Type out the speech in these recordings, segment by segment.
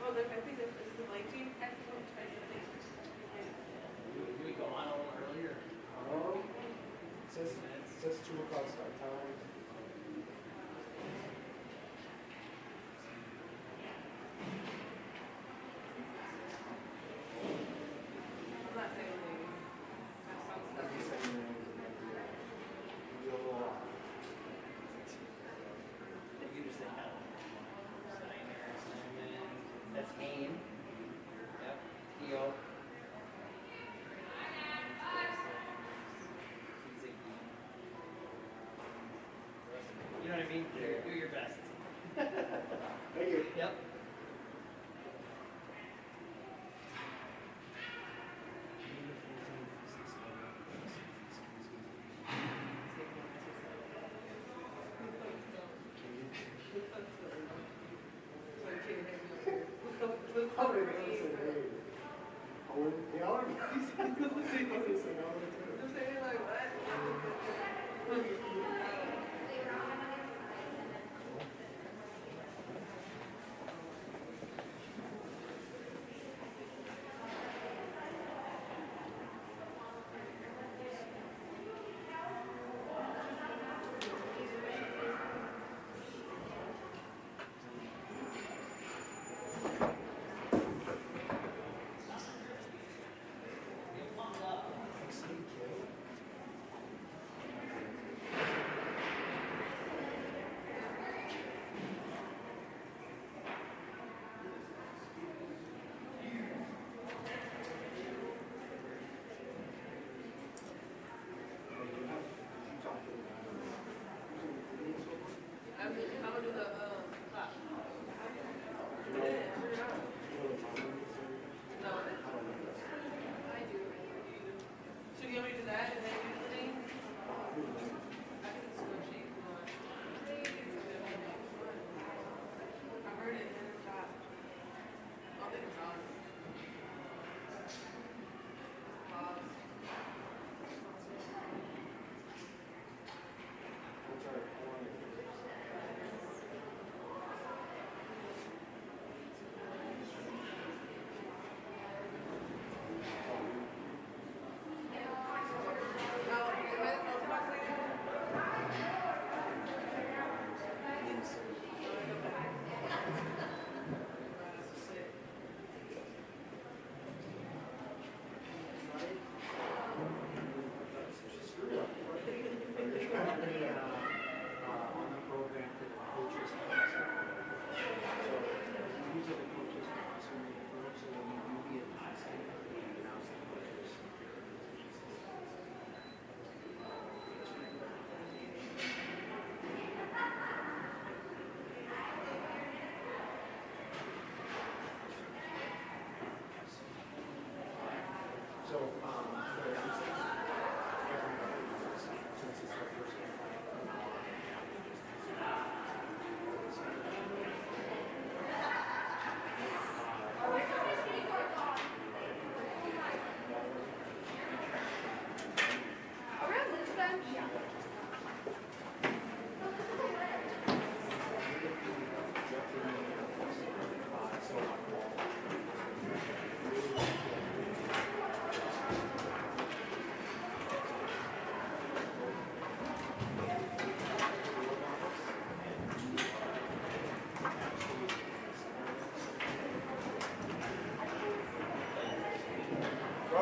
Oh, look, I think this is the Blaine team. Do we go on a little earlier? It says 2 o'clock start time. I'm not saying anything. Have some stuff. You just say no. That's Aim. Yep. EO.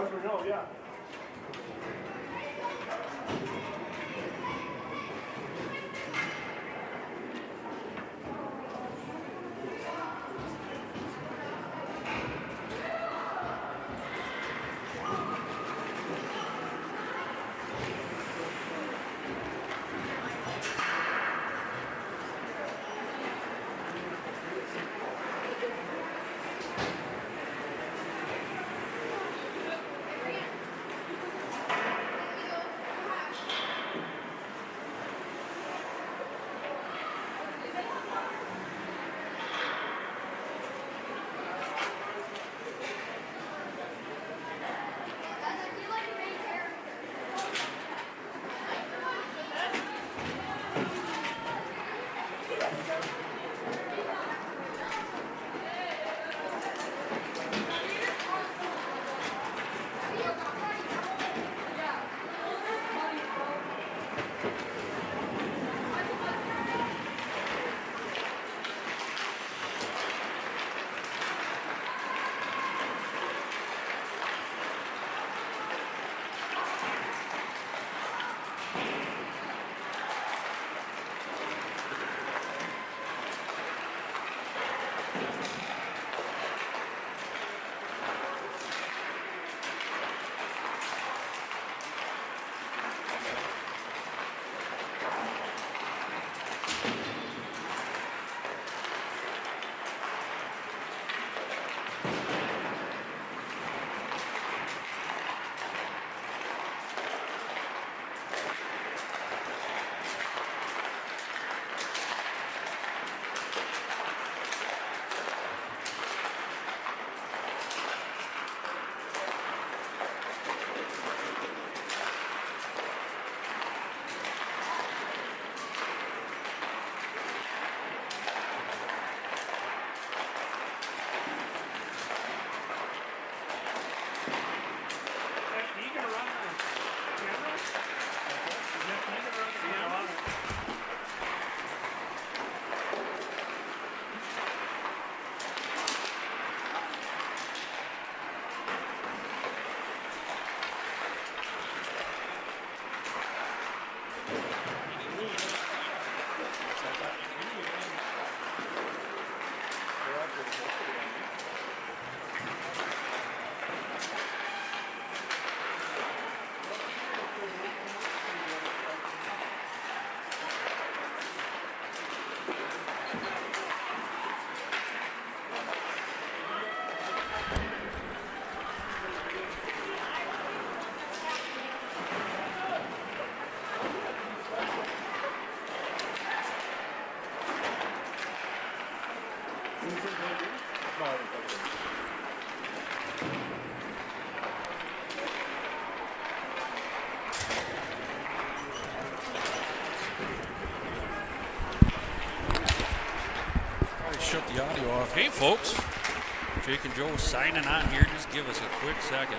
One for no, yeah. Shut the audio off. Hey folks, Jake and Joe signing on here. Just give us a quick second.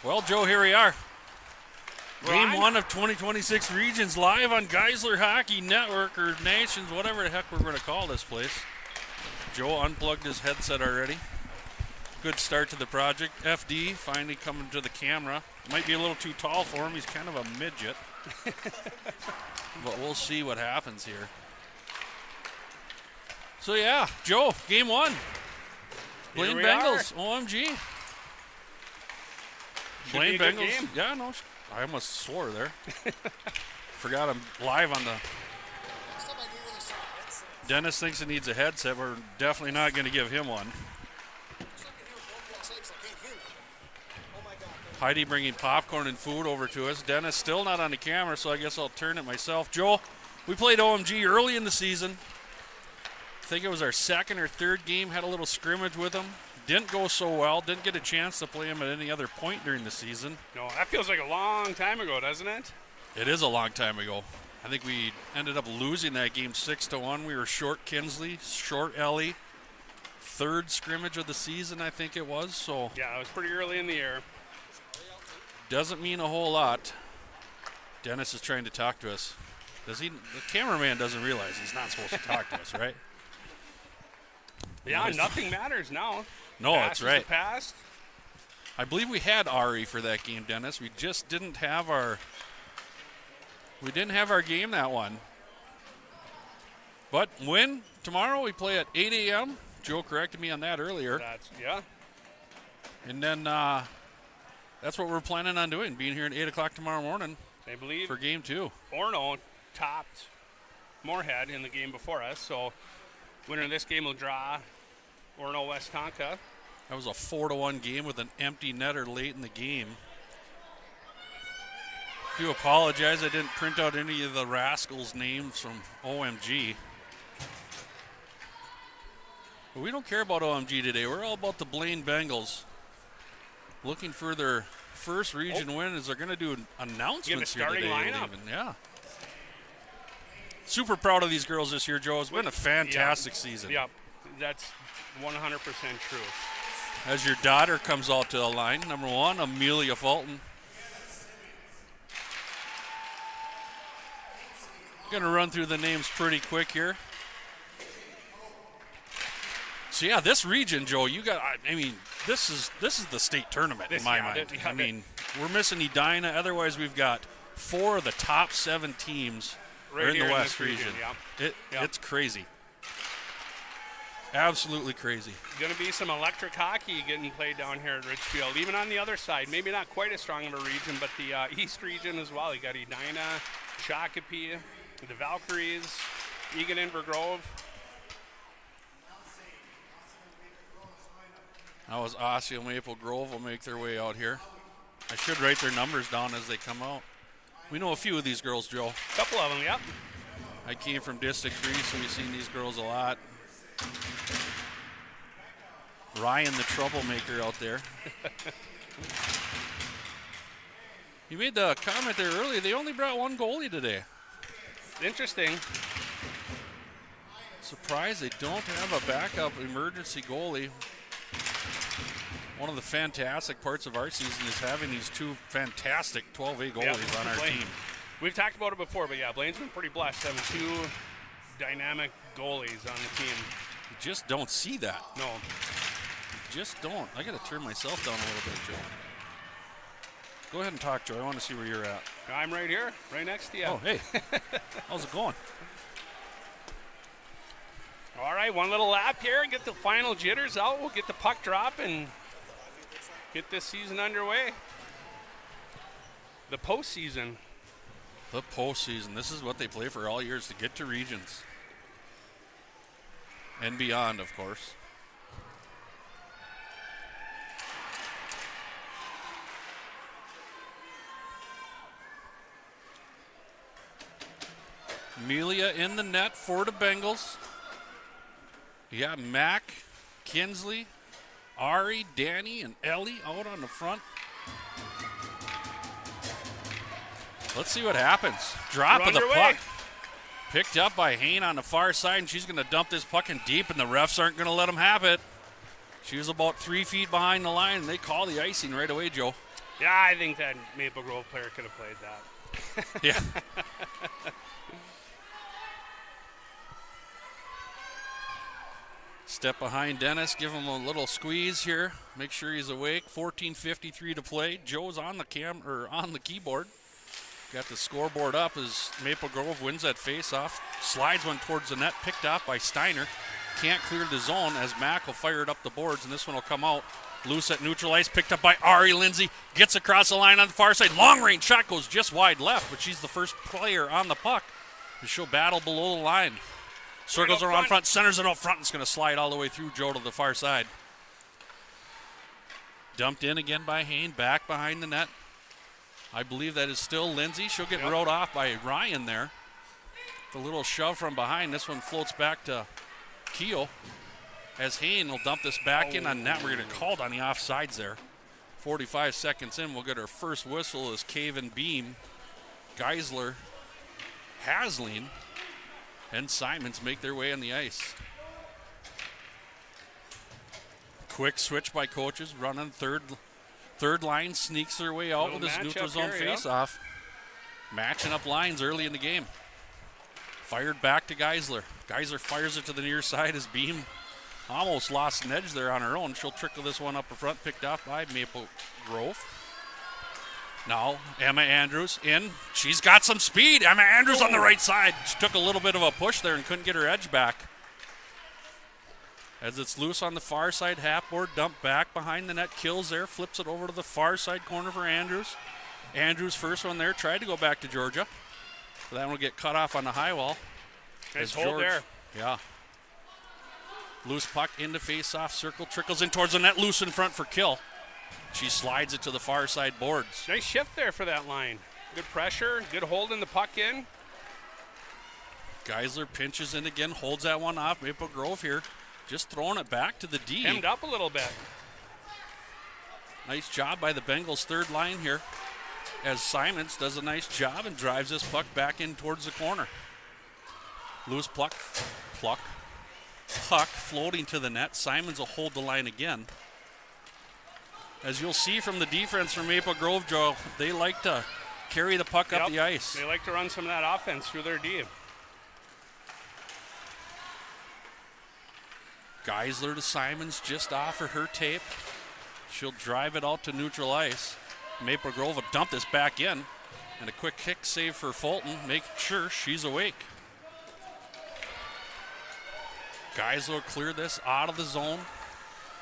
Well, Joe, here we are. Game 1 of 2026 Regions live on Geisler Hockey Network, or Nations, whatever the heck we're going to call this place. Joe unplugged his headset already. Good start to the project. FD finally coming to the camera. Might be a little too tall for him. He's kind of a midget. But we'll see what happens here. So, yeah, Joe, game 1. Blaine Bengals, OMG. Blaine Bengals. Game. Yeah, no, I almost swore there. Forgot I'm live on the. Dennis thinks he needs a headset. We're definitely not going to give him one. Heidi bringing popcorn and food over to us. Dennis still not on the camera, so I guess I'll turn it myself. Joe, we played OMG early in the season. I think it was our second or third game. Had a little scrimmage with them. Didn't go so well. Didn't get a chance to play him at any other point during the season. No, that feels like a long time ago, doesn't it? It is a long time ago. I think we ended up losing that game 6-1. We were short Kinsley, short Ellie. Third scrimmage of the season, I think it was. So yeah, it was pretty early in the year. Doesn't mean a whole lot. Dennis is trying to talk to us. Does he? The cameraman doesn't realize he's not supposed to talk to us, right? Yeah, nothing matters now. No, that's right. Past. I believe we had Ari for that game, Dennis. We just didn't have our. We didn't have our game that one. But win tomorrow. We play at 8 a.m. Joe corrected me on that earlier. Yeah. And then that's what we're planning on doing. Being here at 8 o'clock tomorrow morning. I believe for game 2. Orno topped Moorhead in the game before us, so winner of this game will draw Orno West Tonka. That was a 4-1 game with an empty netter late in the game. I do apologize. I didn't print out any of the rascals' names from OMG. But we don't care about OMG today. We're all about the Blaine Bengals. Looking for their first region win. Is they're going to do announcements here today. Lineup. Yeah. Super proud of these girls this year, Joe. It's been a fantastic season. Yep, that's 100% true. As your daughter comes out to the line, number 1, Amelia Fulton. Going to run through the names pretty quick here. So yeah, this region, Joe, you got. I mean, this is the state tournament in my mind. I mean, we're missing Edina. Otherwise, we've got 4 of the top 7 teams right in the West region. It's crazy. Absolutely crazy. Going to be some electric hockey getting played down here at Richfield. Even on the other side, maybe not quite as strong of a region, but the East region as well. You got Edina, Shakopee, the Valkyries, Egan Inver Grove. That was Osseo Maple Grove will make their way out here. I should write their numbers down as they come out. We know a few of these girls, Joe. A couple of them, yep. I came from District 3, so we've seen these girls a lot. Ryan, the troublemaker out there. You made the comment there earlier. They only brought 1 goalie today. Interesting. Surprised they don't have a backup emergency goalie. One of the fantastic parts of our season is having these 2 fantastic 12A goalies on our team. We've talked about it before, but yeah, Blaine's been pretty blessed having 2 dynamic goalies on the team. You just don't see that. No. You just don't. I got to turn myself down a little bit, Joe. Go ahead and talk, Joe. I want to see where you're at. I'm right here, right next to you. Oh, hey. How's it going? All right, 1 little lap here, get the final jitters out. We'll get the puck drop and get this season underway. The postseason. The postseason. This is what they play for all years, to get to regions. And beyond, of course. Amelia in the net for the Bengals. You got Mac, Kinsley, Ari, Danny, and Ellie out on the front. Let's see what happens. Drop of the puck. Picked up by Hain on the far side, and she's going to dump this puck in deep, and the refs aren't going to let them have it. She was about 3 feet behind the line, and they call the icing right away, Joe. Yeah, I think that Maple Grove player could have played that. Yeah. Step behind Dennis, give him a little squeeze here. Make sure he's awake. 14:53 to play. Joe's on the on the keyboard. Got the scoreboard up as Maple Grove wins that face-off. Slides one towards the net, picked off by Steiner. Can't clear the zone as Mack will fire it up the boards, and this one will come out. Loose at neutral ice, picked up by Ari Lindsay. Gets across the line on the far side. Long-range shot goes just wide left, but she's the first player on the puck. She'll battle below the line. Circles around front, centers it out front. It's going to slide all the way through Joe to the far side. Dumped in again by Hain, back behind the net. I believe that is still Lindsay. She'll get rode off by Ryan there. The little shove from behind. This one floats back to Keel. As Hain will dump this back in on net. We're going to call it on the offsides there. 45 seconds in, we'll get our first whistle as Cave and Beam, Geisler, Hasling, and Simons make their way on the ice. Quick switch by coaches, running third line, sneaks their way out with this neutral zone face-off. Matching up lines early in the game. Fired back to Geisler. Geisler fires it to the near side as Beam almost lost an edge there on her own. She'll trickle this one up in front, picked off by Maple Grove. Now, Emma Andrews in. She's got some speed. Emma Andrews on the right side. She took a little bit of a push there and couldn't get her edge back. As it's loose on the far side, half board dump back behind the net. Kills there, flips it over to the far side corner for Andrews. Andrews first one there, tried to go back to Georgia. But that one will get cut off on the high wall. Nice hold there. Yeah. Loose puck into face-off circle, trickles in towards the net, loose in front for Kill. She slides it to the far side boards. Nice shift there for that line. Good pressure, good holding the puck in. Geisler pinches in again, holds that one off. Maple Grove here, just throwing it back to the D. Hemmed up a little bit. Nice job by the Bengals third line here, as Simons does a nice job and drives this puck back in towards the corner. Loose puck floating to the net. Simons will hold the line again. As you'll see from the defense from Maple Grove, Joe, they like to carry the puck up the ice. They like to run some of that offense through their D. Geisler to Simons just off of her tape. She'll drive it out to neutral ice. Maple Grove will dump this back in. And a quick kick save for Fulton, making sure she's awake. Geisler clear this out of the zone.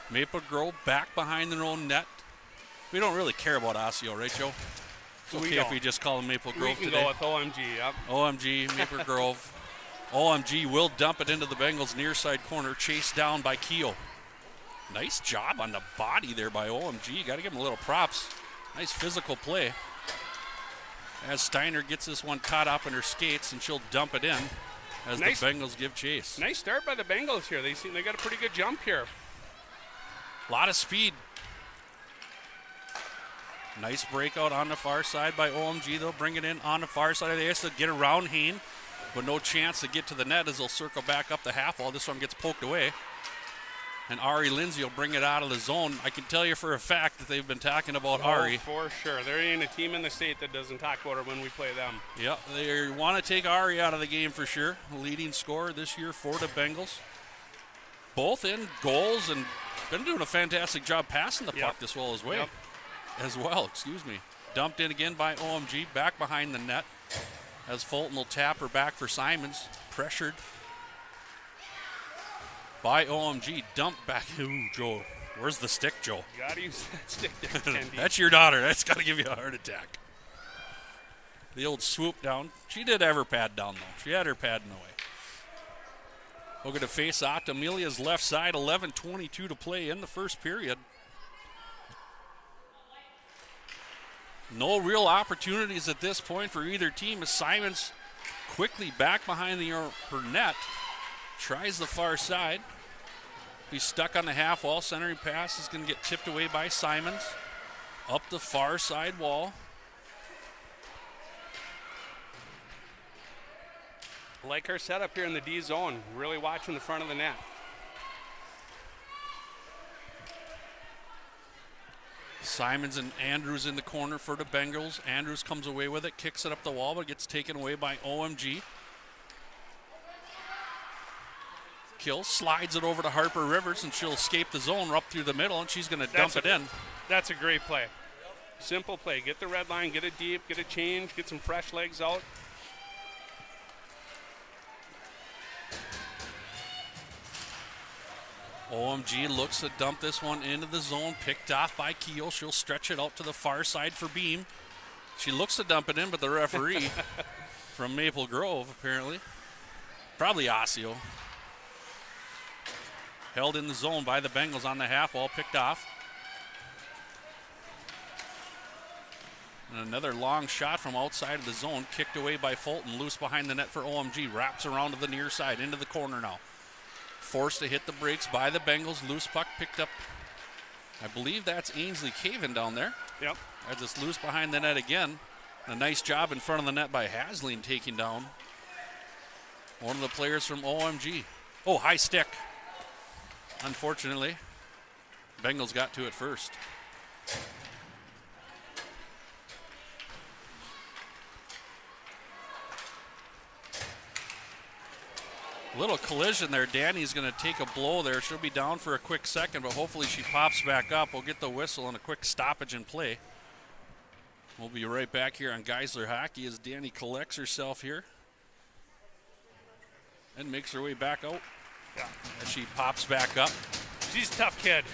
Maple Grove back behind their own net. We don't really care about Osseo, right, Joe? It's okay if we just call them Maple Grove today. We can go with OMG, yep. OMG, Maple Grove. OMG will dump it into the Bengals' near side corner, chased down by Keel. Nice job on the body there by OMG. Got to give him a little props. Nice physical play. As Steiner gets this one caught up in her skates, and she'll dump it in as the Bengals give chase. Nice start by the Bengals here. They got a pretty good jump here. A lot of speed. Nice breakout on the far side by OMG. They'll bring it in on the far side of the ice to get around Hain, but no chance to get to the net as they'll circle back up the half wall. This one gets poked away. And Ari Lindsay will bring it out of the zone. I can tell you for a fact that they've been talking about Ari. For sure. There ain't a team in the state that doesn't talk about her when we play them. Yep, they want to take Ari out of the game for sure. Leading scorer this year for the Bengals. Both in goals and been doing a fantastic job passing the puck this well as well. Dumped in again by OMG, back behind the net. As Fulton will tap her back for Simons. Pressured by OMG, dumped back. Ooh, Joe, where's the stick, Joe? You gotta use that stick there, Kendi. That's your daughter. That's got to give you a heart attack. The old swoop down. She did have her pad down, though. She had her pad in the way. We're going to face out to Amelia's left side. 11:22 to play in the first period. No real opportunities at this point for either team as Simons quickly back behind her net. Tries the far side. He's stuck on the half wall. Centering pass is going to get tipped away by Simons. Up the far side wall. Like her setup here in the D zone. Really watching the front of the net. Simons and Andrews in the corner for the Bengals. Andrews comes away with it, kicks it up the wall, but gets taken away by OMG. kill, slides it over to Harper Rivers, and she'll escape the zone up through the middle, and she's going to dump it in. That's a great play. Simple play. Get the red line, get it deep, get a change, get some fresh legs out. OMG looks to dump this one into the zone, picked off by Keel. She'll stretch it out to the far side for Beam. She looks to dump it in, but the referee from Maple Grove, apparently, probably Osseo, held in the zone by the Bengals on the half wall, picked off. And another long shot from outside of the zone, kicked away by Fulton, loose behind the net for OMG, wraps around to the near side, into the corner now. Forced to hit the brakes by the Bengals. Loose puck picked up. I believe that's Ainsley Caven down there. Yep. As it's loose behind the net again. A nice job in front of the net by Hasling, taking down one of the players from OMG. Oh, high stick. Unfortunately, Bengals got to it first. Little collision there. Danny's going to take a blow there. She'll be down for a quick second, but hopefully she pops back up. We'll get the whistle and a quick stoppage in play. We'll be right back here on Geisler Hockey as Danny collects herself here and makes her way back out. Yeah. As she pops back up. She's a tough kid.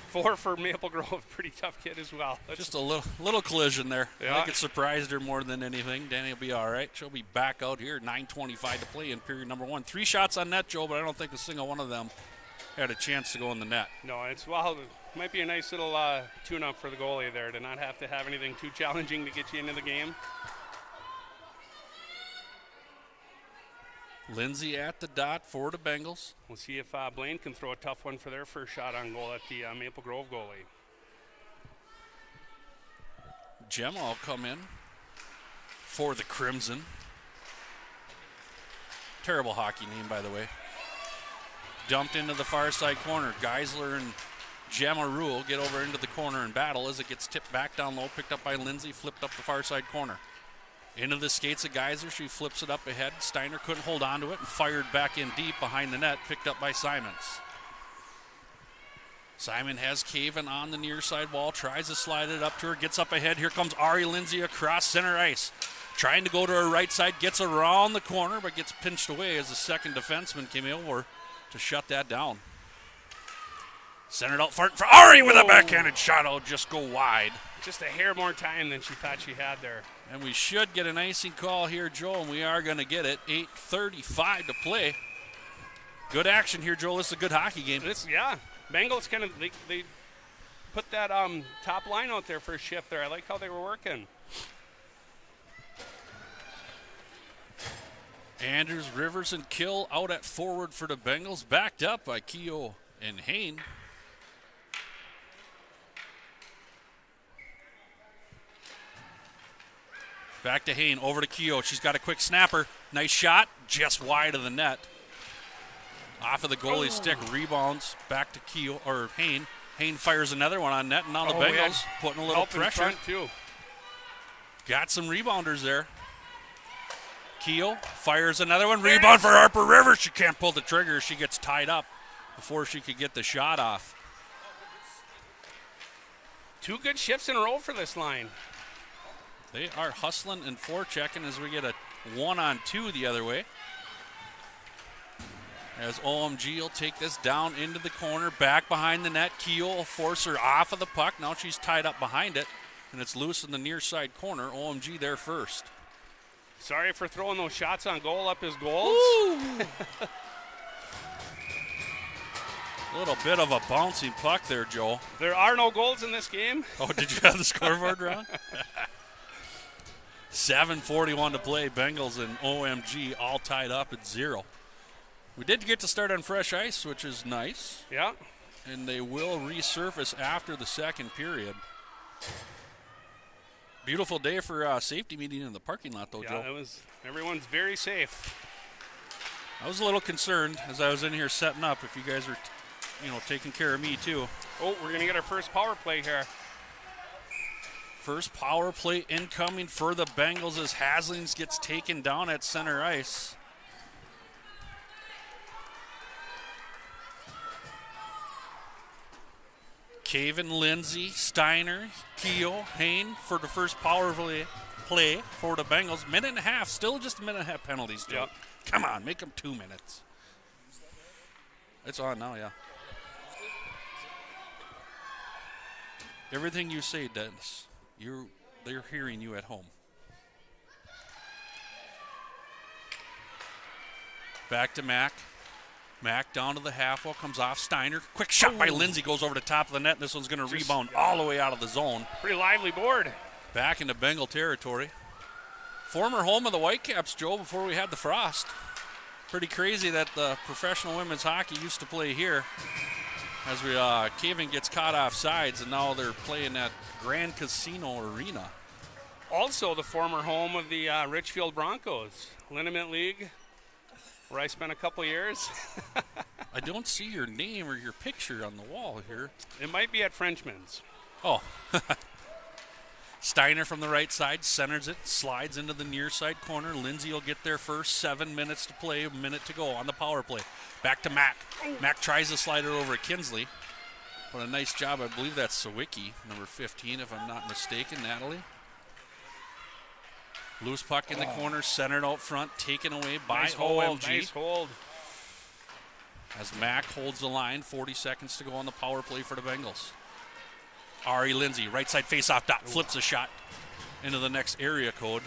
4 for Maple Grove, pretty tough kid as well. Just a little collision there. Yeah. I think it surprised her more than anything. Danny will be all right. She'll be back out here. 9:25 to play in period number 1. 3 shots on net, Joe, but I don't think a single one of them had a chance to go in the net. No, it might be a nice little tune-up for the goalie there to not have to have anything too challenging to get you into the game. Lindsay at the dot for the Bengals. We'll see if Blaine can throw a tough one for their first shot on goal at the Maple Grove goalie. Gemma will come in for the Crimson. Terrible hockey name, by the way. Dumped into the far side corner. Geisler and Gemma Rule get over into the corner and battle as it gets tipped back down low, picked up by Lindsay, flipped up the far side corner. Into the skates of Geyser, she flips it up ahead. Steiner couldn't hold on to it and fired back in deep behind the net, picked up by Simons. Simon has Caven on the near side wall, tries to slide it up to her, gets up ahead. Here comes Ari Lindsay across center ice. Trying to go to her right side, gets around the corner, but gets pinched away as the second defenseman came over to shut that down. Centered out front for Ari with a backhanded shot. I'll just go wide. Just a hair more time than she thought she had there. And we should get an icing call here, Joel, and we are going to get it. 8:35 to play. Good action here, Joel. This is a good hockey game. Bengals kind of, they put that top line out there for a shift there. I like how they were working. Andrews, Rivers, and Kill out at forward for the Bengals. Backed up by Keogh and Hain. Back to Hain, over to Keogh. She's got a quick snapper. Nice shot, just wide of the net. Off of the goalie's stick, rebounds back to Keogh, or Hain. Hain fires another one on net, and now the Bengals putting a little pressure. In front too. Got some rebounders there. Keogh fires another one. Rebound for Harper Rivers. She can't pull the trigger. She gets tied up before she could get the shot off. 2 good shifts in a row for this line. They are hustling and forechecking as we get a 1-on-2 the other way. As OMG will take this down into the corner, back behind the net. Keogh will force her off of the puck. Now she's tied up behind it, and it's loose in the near side corner. OMG there first. Sorry for throwing those shots on goal up his goals. A little bit of a bouncing puck there, Joel. There are no goals in this game. Oh, did you have the scoreboard wrong? 7:41 to play. Bengals and OMG all tied up at 0. We did get to start on fresh ice, which is nice. Yeah. And they will resurface after the second period. Beautiful day for safety meeting in the parking lot, though, Joe. Yeah, everyone's very safe. I was a little concerned as I was in here setting up if you guys were, taking care of me, too. Oh, we're going to get our first power play here. First power play incoming for the Bengals as Haslings gets taken down at center ice. Caven, Lindsay, Steiner, Keogh, Hain for the first power play for the Bengals. Minute and a half, still just a minute and a half penalties, Joe. Yep. Come on, make them 2 minutes. It's on now, yeah. Everything you say, Dennis, they're hearing you at home. Back to Mack. Mack down to the half wall, comes off Steiner. Quick shot by Lindsay, goes over the top of the net. This one's going to rebound all the way out of the zone. Pretty lively board. Back into Bengal territory. Former home of the Whitecaps, Joe, before we had the frost. Pretty crazy that the professional women's hockey used to play here. As we Caven gets caught off sides, and now they're playing at Grand Casino Arena. Also the former home of the Richfield Broncos, Liniment League, where I spent a couple years. I don't see your name or your picture on the wall here. It might be at Frenchman's. Oh. Steiner from the right side, centers it, slides into the near side corner. Lindsay will get there first. 7 minutes to play, a minute to go on the power play. Back to Mack. Mack tries to slide it over to Kinsley. But a nice job. I believe that's Sawicki, number 15, if I'm not mistaken, Natalie. Loose puck in the corner, centered out front, taken away by OMG. Nice hold. As Mack holds the line, 40 seconds to go on the power play for the Bengals. Ari Lindsay, right side face-off dot, flips a shot into the next area code.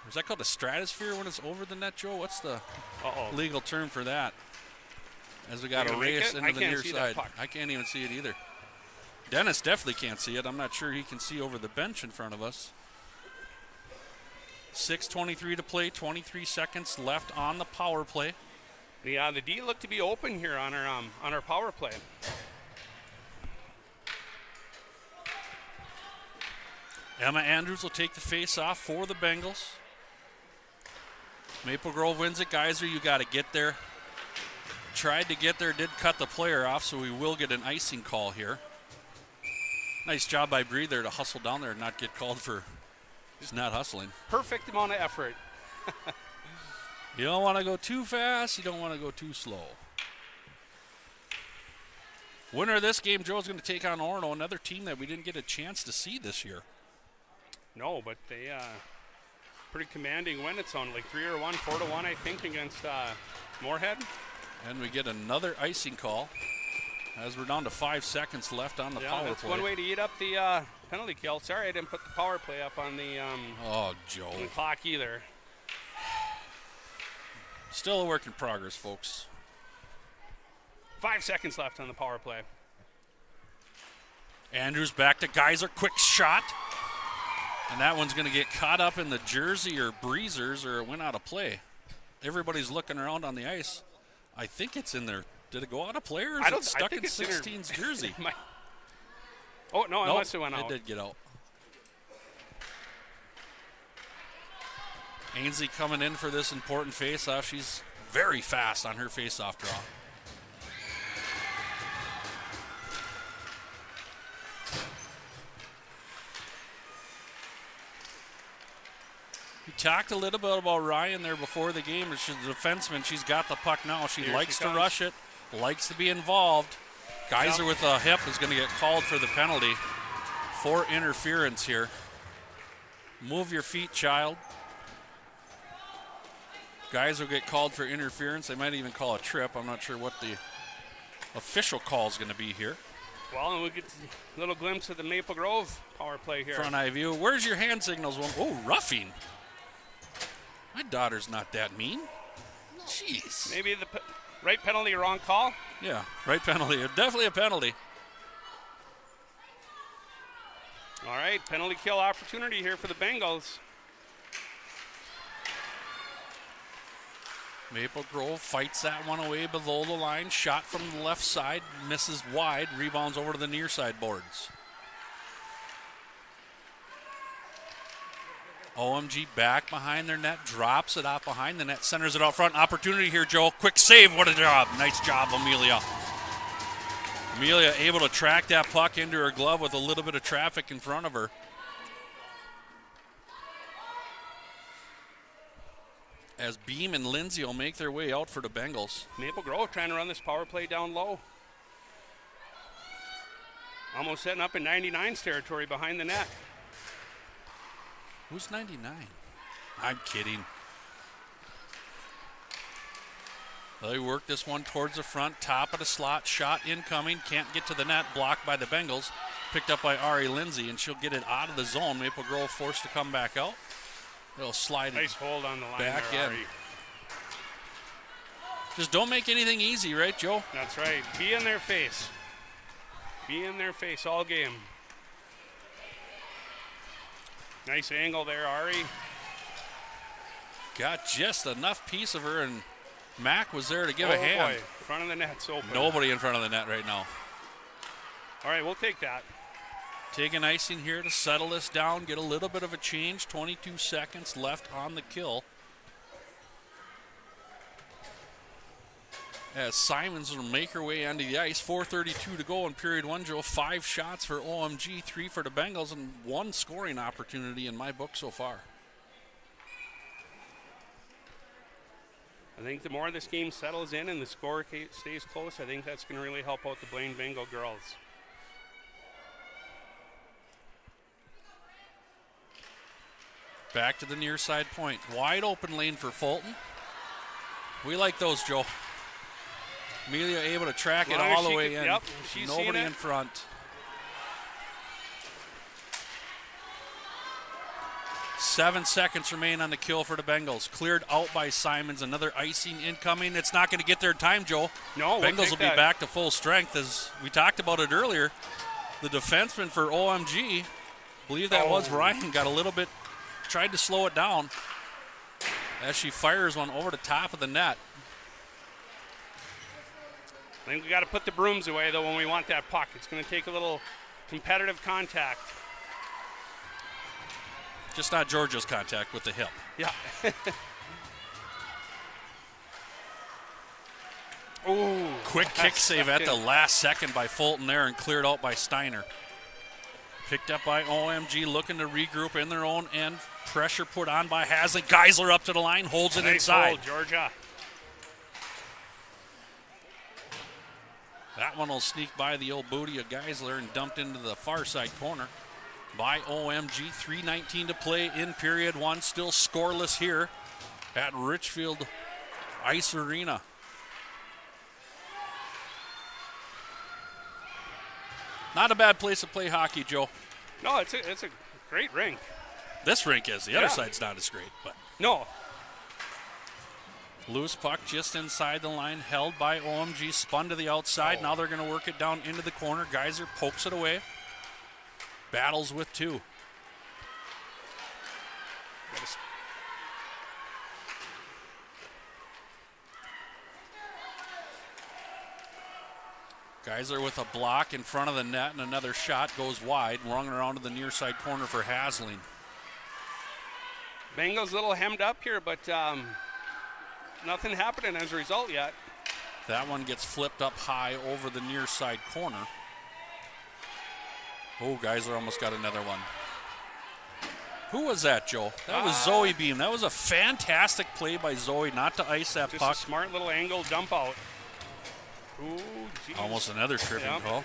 Is that called a stratosphere when it's over the net, Joe? What's the legal term for that? As we got a race into the near side. I can't even see it either. Dennis definitely can't see it. I'm not sure he can see over the bench in front of us. 6:23 to play, 23 seconds left on the power play. Yeah, the D looked to be open here on our power play. Emma Andrews will take the face-off for the Bengals. Maple Grove wins it. Geyser, you got to get there. Tried to get there, did cut the player off, so we will get an icing call here. Nice job by Bree there to hustle down there and not get called for just not hustling. Perfect amount of effort. You don't want to go too fast. You don't want to go too slow. Winner of this game, Joe, is going to take on Orono, another team that we didn't get a chance to see this year. No, but they pretty commanding win. It's on like 3-1, 4-1, I think, against Moorhead. And we get another icing call as we're down to 5 seconds left on the power play. That's one way to eat up the penalty kill. Sorry, I didn't put the power play up on the Joe. on the clock either. Still a work in progress, folks. 5 seconds left on the power play. Andrews back to Geyser, quick shot. And that one's going to get caught up in the jersey or breezers, or it went out of play. Everybody's looking around on the ice. I think it's in there. Did it go out of play, or is it stuck in 16's jersey? Oh, no, unless it went out. It did get out. Ainsley coming in for this important face-off. She's very fast on her face-off draw. We talked a little bit about Ryan there before the game. She's a defenseman. She's got the puck now. She likes to rush it, likes to be involved. Geyser with a hip is going to get called for the penalty for interference here. Move your feet, child. Geyser will get called for interference. They might even call a trip. I'm not sure what the official call is going to be here. Well, and we get a little glimpse of the Maple Grove power play here. Front eye view. Where's your hand signals? Oh, roughing. My daughter's not that mean. Jeez. Maybe the right penalty, wrong call? Yeah, right penalty. Definitely a penalty. All right, penalty kill opportunity here for the Bengals. Maple Grove fights that one away below the line. Shot from the left side, misses wide, rebounds over to the near side boards. OMG back behind their net, drops it out behind the net, centers it out front. Opportunity here, Joe. Quick save. What a job. Nice job, Amelia. Amelia able to track that puck into her glove with a little bit of traffic in front of her. As Beam and Lindsay will make their way out for the Bengals. Maple Grove trying to run this power play down low. Almost setting up in 99's territory behind the net. Who's 99? I'm kidding. They work this one towards the front, top of the slot, shot incoming, can't get to the net, blocked by the Bengals, picked up by Ari Lindsay, and she'll get it out of the zone. Maple Grove forced to come back out. They'll slide Nice it hold on the line back there, in. Ari. Just don't make anything easy, right, Joe? That's right. Be in their face. Be in their face all game. Nice angle there, Ari. Got just enough piece of her, and Mack was there to give Oh, a hand. boy. Front of the net's open. Nobody in front of the net right now. All right, we'll take that. Taking icing here to settle this down, get a little bit of a change. 22 seconds left on the kill. As Simons will make her way onto the ice. 4:32 to go in period one, Joe. 5 shots for OMG, 3 for the Bengals, and 1 scoring opportunity in my book so far. I think the more this game settles in and the score stays close, I think that's going to really help out the Blaine Bengal girls. Back to the near side point. Wide open lane for Fulton. We like those, Joe. Amelia able to track it all the way in. Yep, she's Nobody seen it. in front. 7 seconds remain on the kill for the Bengals. Cleared out by Simons. Another icing incoming. It's not going to get there in time, Joe. No, we'll Bengals take will be that. back to full strength. As we talked about it earlier, the defenseman for OMG, I believe that was Ryan, got a little bit, tried to slow it down as she fires one over the top of the net. I think we got to put the brooms away, though, when we want that puck. It's going to take a little competitive contact. Just not Georgia's contact with the hip. Yeah. Ooh, Quick kick save at the last second by Fulton there and cleared out by Steiner. Picked up by OMG, looking to regroup in their own end. Pressure put on by Hasley. Geisler up to the line, holds it nice inside. hold, Georgia. That one will sneak by the old booty of Geisler and dumped into the far side corner by OMG. 3:19 to play in period one. Still scoreless here at Richfield Ice Arena. Not a bad place to play hockey, Joe. No, it's a great rink. This rink is. The other side's not as great, but No, loose puck just inside the line, held by OMG, spun to the outside. Now they're going to work it down into the corner. Geyser pokes it away. Battles with 2. Geyser with a block in front of the net, and another shot goes wide, rung around to the near side corner for Hasling. Bengals a little hemmed up here, but nothing happening as a result yet. That one gets flipped up high over the near side corner. Oh, Geyser almost got another one. Who was that, Joe? That was Zoe Beam. That was a fantastic play by Zoe not to ice that Just puck. a smart little angle dump out. Ooh, geez. Almost another tripping Yep. call.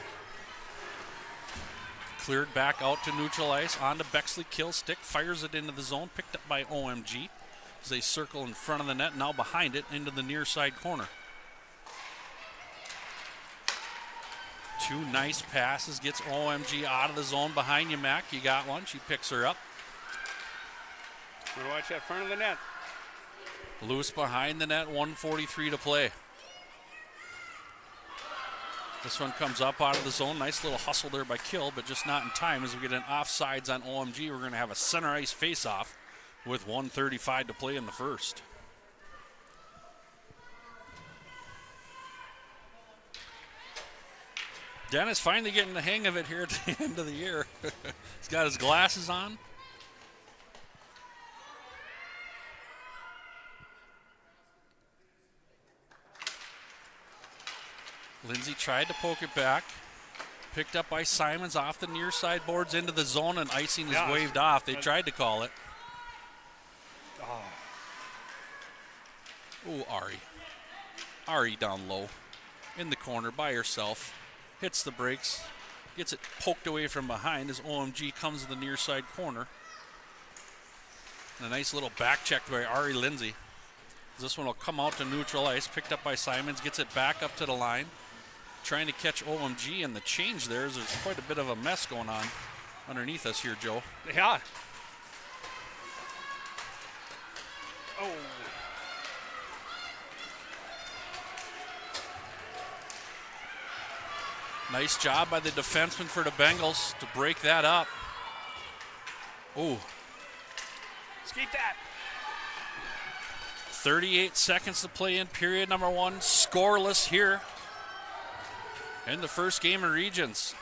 Cleared back out to neutral ice. On to Bexley, kill stick, fires it into the zone. Picked up by OMG as they circle in front of the net. Now behind it into the near side corner. 2 nice passes. Gets OMG out of the zone behind you, Mac. You got one. She picks her up. We're gonna watch that front of the net. Loose behind the net. 1:43 to play. This one comes up out of the zone. Nice little hustle there by Kill, but just not in time as we get an offsides on OMG. We're going to have a center ice face-off with 1:35 to play in the first. Dennis finally getting the hang of it here at the end of the year. He's got his glasses on. Lindsay tried to poke it back. Picked up by Simons off the near side boards into the zone, and icing is waved off. They tried to call it. Oh, Ari. Ari down low in the corner by herself. Hits the brakes. Gets it poked away from behind as OMG comes to the near side corner. And a nice little back check by Ari Lindsay. This one will come out to neutral ice, picked up by Simons, gets it back up to the line. Trying to catch OMG, and the change there's quite a bit of a mess going on underneath us here, Joe. Yeah. Oh. Nice job by the defenseman for the Bengals to break that up. Ooh. Skeet that. 38 seconds to play in period number 1. Scoreless here in the first game of Regions.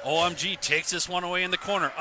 OMG takes this one away in the corner.